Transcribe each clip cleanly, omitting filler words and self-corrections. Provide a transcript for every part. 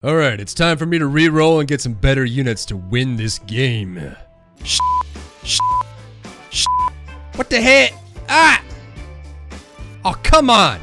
All right, it's time for me to re-roll and get some better units to win this game. What the heck? Ah! Oh, come on!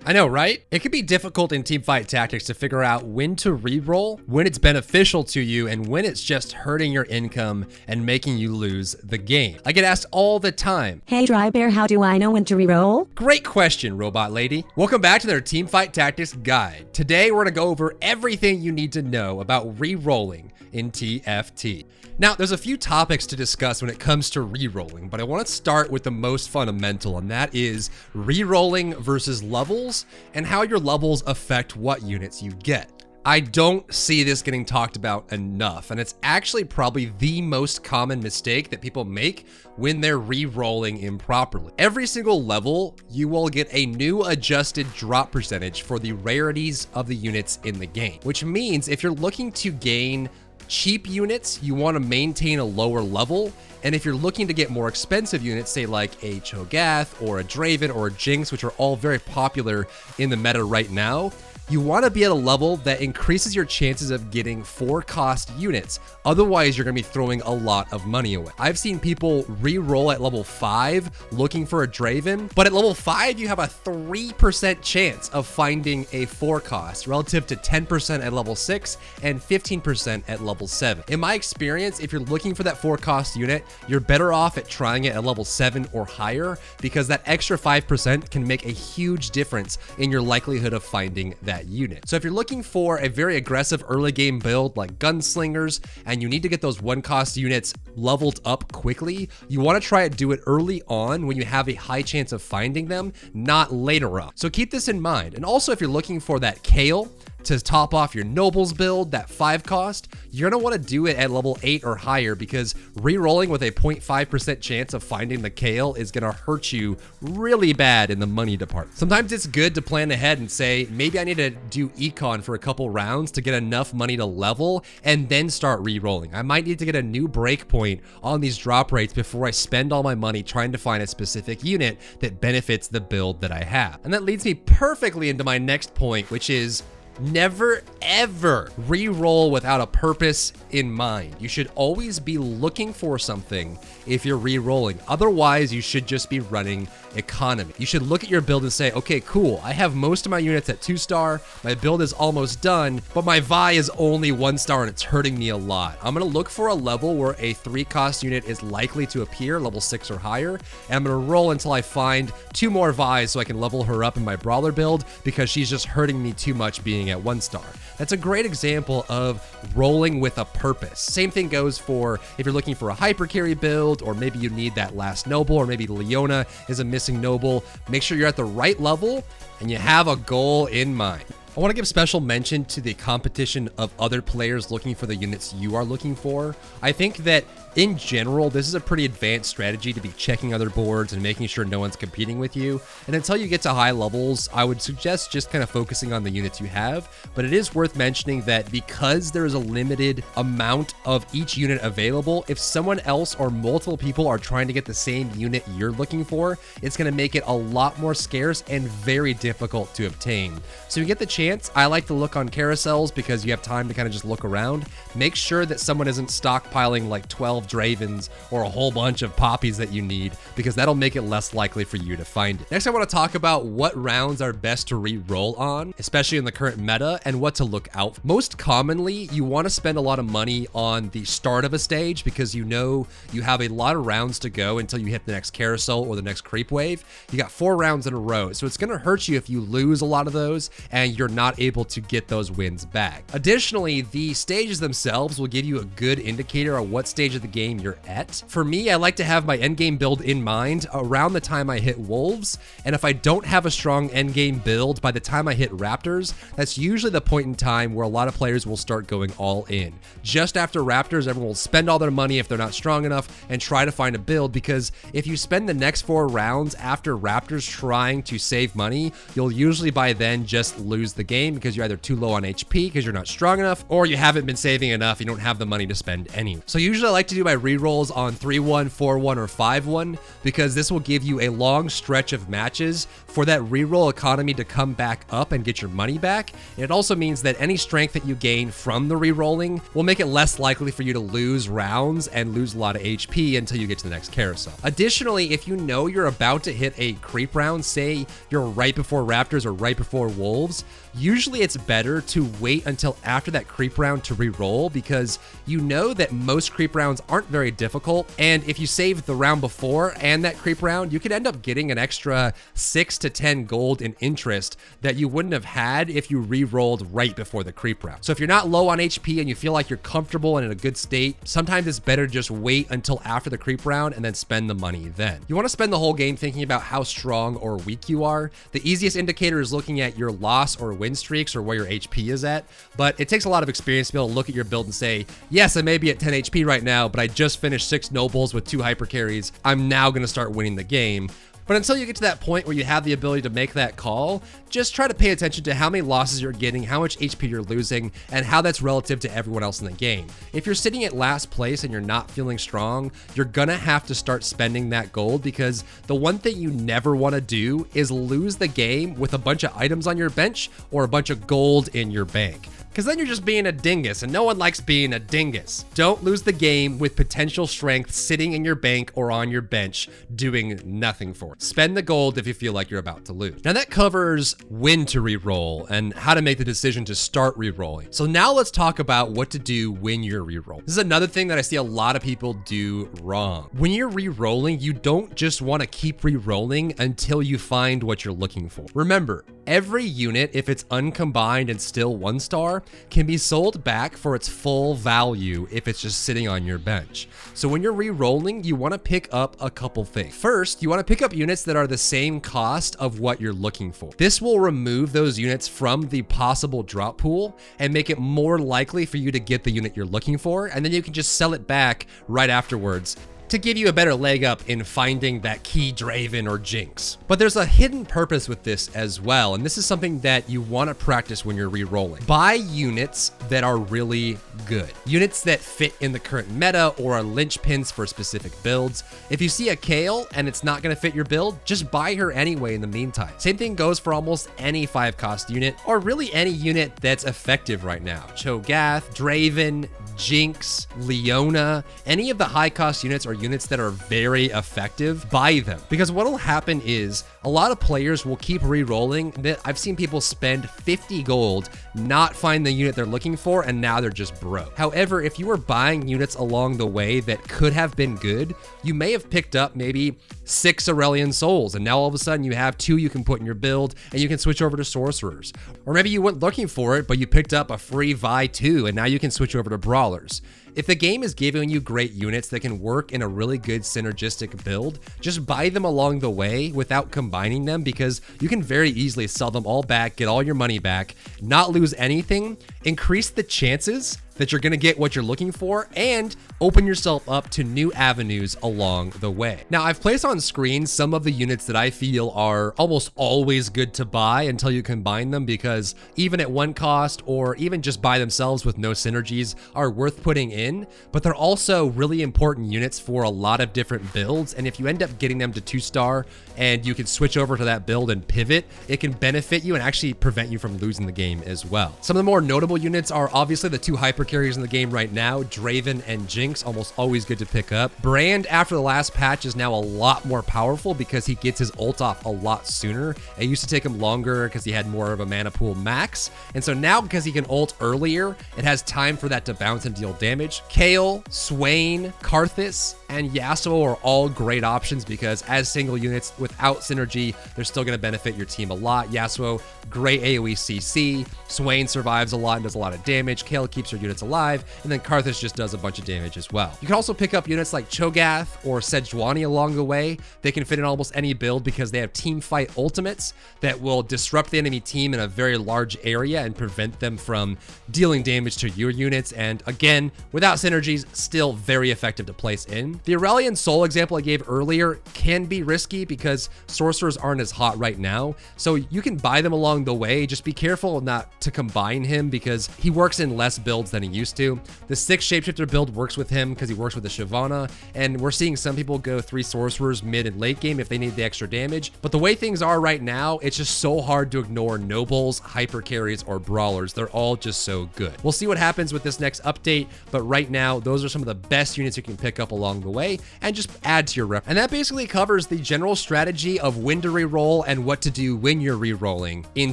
I know, right? It can be difficult in Teamfight Tactics to figure out when to re-roll, when it's beneficial to you, and when it's just hurting your income and making you lose the game. I get asked all the time. Hey drybear, how do I know when to re-roll? Great question, robot lady. Welcome back to their Teamfight Tactics guide. Today, we're gonna go over everything you need to know about re-rolling in TFT. Now, there's a few topics to discuss when it comes to re-rolling, but I want to start with the most fundamental, and that is re-rolling versus levels and how your levels affect what units you get. I don't see this getting talked about enough, and it's actually probably the most common mistake that people make when they're re-rolling improperly. Every single level, you will get a new adjusted drop percentage for the rarities of the units in the game, which means if you're looking to gain cheap units, you want to maintain a lower level. And if you're looking to get more expensive units, say like a Cho'Gath or a Draven or a Jinx, which are all very popular in the meta right now, you want to be at a level that increases your chances of getting 4-cost units. Otherwise, you're going to be throwing a lot of money away. I've seen people re-roll at level 5 looking for a Draven, but at level 5, you have a 3% chance of finding a 4-cost relative to 10% at level 6 and 15% at level 7. In my experience, if you're looking for that 4-cost unit, you're better off at trying it at level 7 or higher, because that extra 5% can make a huge difference in your likelihood of finding that unit. So if you're looking for a very aggressive early game build like gunslingers and you need to get those 1-cost units leveled up quickly, you want to try to do it early on when you have a high chance of finding them, not later on. So keep this in mind. And also, if you're looking for that Kale to top off your nobles build, that 5-cost, you're gonna wanna do it at level 8 or higher, because re-rolling with a 0.5% chance of finding the Kale is gonna hurt you really bad in the money department. Sometimes it's good to plan ahead and say, maybe I need to do econ for a couple rounds to get enough money to level and then start re-rolling. I might need to get a new break point on these drop rates before I spend all my money trying to find a specific unit that benefits the build that I have. And that leads me perfectly into my next point, which is never ever re-roll without a purpose in mind. You should always be looking for something if you're re-rolling. Otherwise, you should just be running economy. You should look at your build and say, okay, cool, I have most of my units at 2-star, my build is almost done, but my Vi is only 1-star and it's hurting me a lot. I'm gonna look for a level where a 3-cost unit is likely to appear, level 6 or higher, and I'm gonna roll until I find 2 more Vi's so I can level her up in my brawler build, because she's just hurting me too much being at 1-star. That's a great example of rolling with a purpose. Same thing goes for if you're looking for a hyper carry build, or maybe you need that last noble, or maybe Leona is a missing noble. Make sure you're at the right level and you have a goal in mind. I want to give special mention to the competition of other players looking for the units you are looking for. I think that in general, this is a pretty advanced strategy to be checking other boards and making sure no one's competing with you. And until you get to high levels, I would suggest just kind of focusing on the units you have. But it is worth mentioning that because there is a limited amount of each unit available, if someone else or multiple people are trying to get the same unit you're looking for, it's going to make it a lot more scarce and very difficult to obtain. So you get the chance, I like to look on carousels because you have time to kind of just look around. Make sure that someone isn't stockpiling like 12 Dravens or a whole bunch of poppies that you need, because that'll make it less likely for you to find it. Next, I want to talk about what rounds are best to re-roll on, especially in the current meta, and what to look out for. Most commonly, you want to spend a lot of money on the start of a stage, because you know you have a lot of rounds to go until you hit the next carousel or the next creep wave. You got 4 rounds in a row, so it's going to hurt you if you lose a lot of those and you're not able to get those wins back. Additionally, the stages themselves will give you a good indicator of what stage of the game you're at. For me, I like to have my endgame build in mind around the time I hit wolves, and if I don't have a strong endgame build by the time I hit raptors, that's usually the point in time where a lot of players will start going all in. Just after raptors, everyone will spend all their money if they're not strong enough and try to find a build, because if you spend the next 4 rounds after raptors trying to save money, you'll usually by then just lose the the game because you're either too low on HP because you're not strong enough, or you haven't been saving enough, you don't have the money to spend any. So usually I like to do my rerolls on 3-1, 4-1, or 5-1 because this will give you a long stretch of matches for that reroll economy to come back up and get your money back. And it also means that any strength that you gain from the rerolling will make it less likely for you to lose rounds and lose a lot of HP until you get to the next carousel. Additionally, if you know you're about to hit a creep round, say you're right before raptors or right before wolves, usually it's better to wait until after that creep round to reroll because you know that most creep rounds aren't very difficult, and if you save the round before and that creep round, you could end up getting an extra 6 to 10 gold in interest that you wouldn't have had if you re-rolled right before the creep round. So if you're not low on HP and you feel like you're comfortable and in a good state, sometimes it's better to just wait until after the creep round and then spend the money then. You want to spend the whole game thinking about how strong or weak you are. The easiest indicator is looking at your loss or win streaks or where your HP is at, but it takes a lot of experience to be able to look at your build and say, yes, I may be at 10 HP right now, but I just finished 6 nobles with 2 hyper carries. I'm now going to start winning the game. But until you get to that point where you have the ability to make that call, just try to pay attention to how many losses you're getting, how much HP you're losing, and how that's relative to everyone else in the game. If you're sitting at last place and you're not feeling strong, you're gonna have to start spending that gold because the one thing you never wanna do is lose the game with a bunch of items on your bench or a bunch of gold in your bank. Because then you're just being a dingus, and no one likes being a dingus. Don't lose the game with potential strength sitting in your bank or on your bench doing nothing for it. Spend the gold if you feel like you're about to lose. Now that covers when to reroll and how to make the decision to start rerolling. So now let's talk about what to do when you're rerolling. This is another thing that I see a lot of people do wrong. When you're rerolling, you don't just want to keep rerolling until you find what you're looking for. Remember, every unit, if it's uncombined and still 1 star, can be sold back for its full value if it's just sitting on your bench. So when you're re-rolling, you want to pick up a couple things. First, you want to pick up units that are the same cost of what you're looking for. This will remove those units from the possible drop pool and make it more likely for you to get the unit you're looking for, and then you can just sell it back right afterwards to give you a better leg up in finding that key Draven or Jinx. But there's a hidden purpose with this as well, and this is something that you want to practice when you're re-rolling. Buy units that are really good. Units that fit in the current meta or are linchpins for specific builds. If you see a Kayle and it's not going to fit your build, just buy her anyway in the meantime. Same thing goes for almost any 5-cost unit, or really any unit that's effective right now. Cho'Gath, Draven, Jinx, Leona, any of the high-cost units or units that are very effective, buy them. Because what'll happen is a lot of players will keep re-rolling. I've seen people spend 50 gold, not find the unit they're looking for, and now they're just broke. However, if you were buying units along the way that could have been good, you may have picked up maybe 6 Aurelian Souls, and now all of a sudden you have 2 you can put in your build, and you can switch over to Sorcerers. Or maybe you weren't looking for it, but you picked up a free Vi 2, and now you can switch over to Brawlers. If the game is giving you great units that can work in a really good synergistic build, just buy them along the way without combining them, because you can very easily sell them all back, get all your money back, not lose anything, increase the chances that you're gonna get what you're looking for, and open yourself up to new avenues along the way. Now, I've placed on screen some of the units that I feel are almost always good to buy until you combine them, because even at 1 cost or even just by themselves with no synergies are worth putting in, but they're also really important units for a lot of different builds. And if you end up getting them to 2-star and you can switch over to that build and pivot, it can benefit you and actually prevent you from losing the game as well. Some of the more notable units are obviously the 2 hyper carriers in the game right now, Draven and Jinx, almost always good to pick up. Brand, after the last patch, is now a lot more powerful because he gets his ult off a lot sooner. It used to take him longer because he had more of a mana pool max, and so now because he can ult earlier, it has time for that to bounce and deal damage. Kayle, Swain, Karthus, and Yasuo are all great options because as single units without synergy, they're still going to benefit your team a lot. Yasuo, great AoE CC. Swain survives a lot and does a lot of damage. Kayle keeps your units alive, and then Karthus just does a bunch of damage as well. You can also pick up units like Cho'Gath or Sejuani along the way. They can fit in almost any build because they have teamfight ultimates that will disrupt the enemy team in a very large area and prevent them from dealing damage to your units. And again, without synergies, still very effective to place in. The Aurelian Soul example I gave earlier can be risky because sorcerers aren't as hot right now, so you can buy them along the way. Just be careful not to combine him because he works in less builds than he used to. The 6 Shapeshifter build works with him because he works with the Shyvana, and we're seeing some people go 3 sorcerers mid and late game if they need the extra damage. But the way things are right now, it's just so hard to ignore nobles, hyper carries, or brawlers. They're all just so good. We'll see what happens with this next update, but right now, those are some of the best units you can pick up along the way and just add to your rep. And that basically covers the general strategy of when to reroll and what to do when you're rerolling in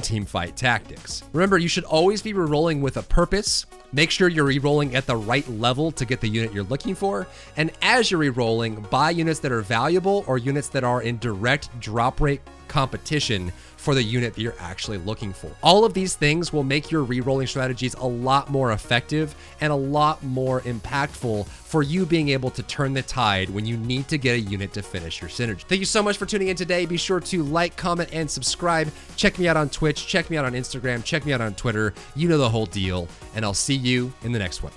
Teamfight Tactics. Remember, you should always be rerolling with a purpose. Make sure you're rerolling at the right level to get the unit you're looking for. And as you're rerolling, buy units that are valuable or units that are in direct drop rate competition for the unit that you're actually looking for. All of these things will make your rerolling strategies a lot more effective and a lot more impactful for you being able to turn the tide when you need to get a unit to finish your synergy. Thank you so much for tuning in today. Be sure to like, comment, and subscribe. Check me out on Twitch, check me out on Instagram, check me out on Twitter. You know the whole deal, and I'll see you in the next one.